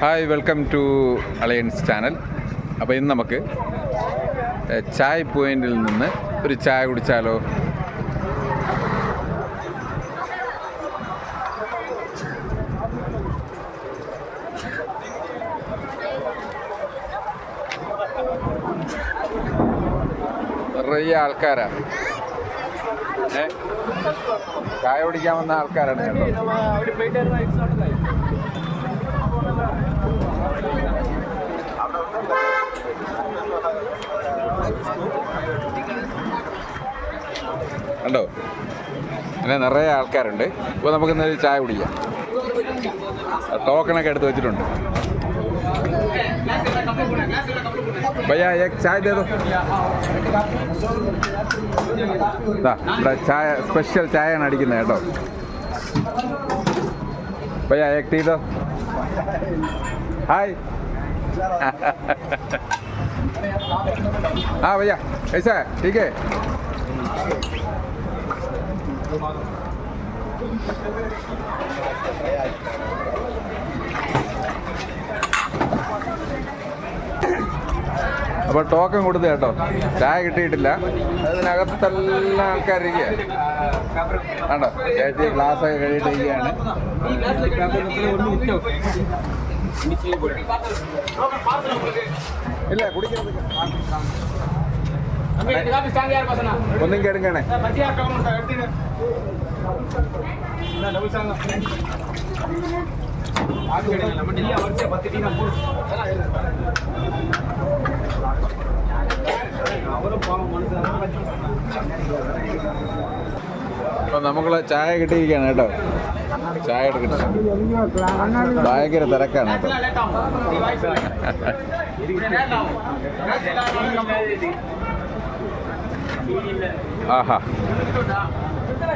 Hi, welcome to Alliance channel. അപ്പോൾ ഇന്ന് നമുക്ക് ചായ് പോയിന്റിൽ നിന്ന് ഒരു ചായ കുടിച്ചാലോ? നിറയെ ആൾക്കാരാണ്. ചായ കുടിക്കാൻ വന്ന ആൾക്കാരാണ് കേട്ടോ. കണ്ടോ, അങ്ങനെ നിറയെ ആൾക്കാരുണ്ട്. ഇപ്പോൾ നമുക്കിന്ന് ചായ കുടിക്കാം. ടോക്കണൊക്കെ എടുത്ത് വെച്ചിട്ടുണ്ട്. ഭയ്യ एक चाय दे दो. ഇവിടെ ചായ സ്പെഷ്യൽ ചായയാണ് അടിക്കുന്നത് കേട്ടോ. भैया एक टी दो. हाय. हाँ भैया, कैसा है? ठीक है. അപ്പോൾ ടോക്കൺ കൊടുത്തു കേട്ടോ. ചായ കിട്ടിയിട്ടില്ല. അതിനകത്തെല്ലാം ആൾക്കാരിരിക്കുക. ആണ്ടോ, ചേച്ചി ഗ്ലാസ്സൊക്കെ കഴിയിട്ടിരിക്കുകയാണ്. ഇല്ല, കുടിക്കുന്നത് ഒന്നും കേടുങ്ങണേ. അപ്പോൾ നമുക്ക് ചായ കിട്ടിയിരിക്കുകയാണ് കേട്ടോ. ചായ എടുക്കണം. ഭയങ്കര തിരക്കാണ് കേട്ടോ. ആഹാ,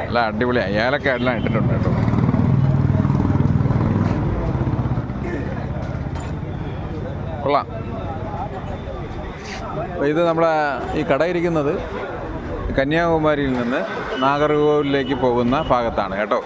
അല്ല അടിപൊളിയാണ്. ഏലക്ക എല്ലാം ഇട്ടിട്ടുണ്ട് കേട്ടോ. കൊള്ളാം. അപ്പോൾ ഇത് നമ്മളെ ഈ കട ഇരിക്കുന്നത് കന്യാകുമാരിയിൽ നിന്ന് നാഗർകോവിലേക്ക് പോകുന്ന ഭാഗത്താണ് കേട്ടോ.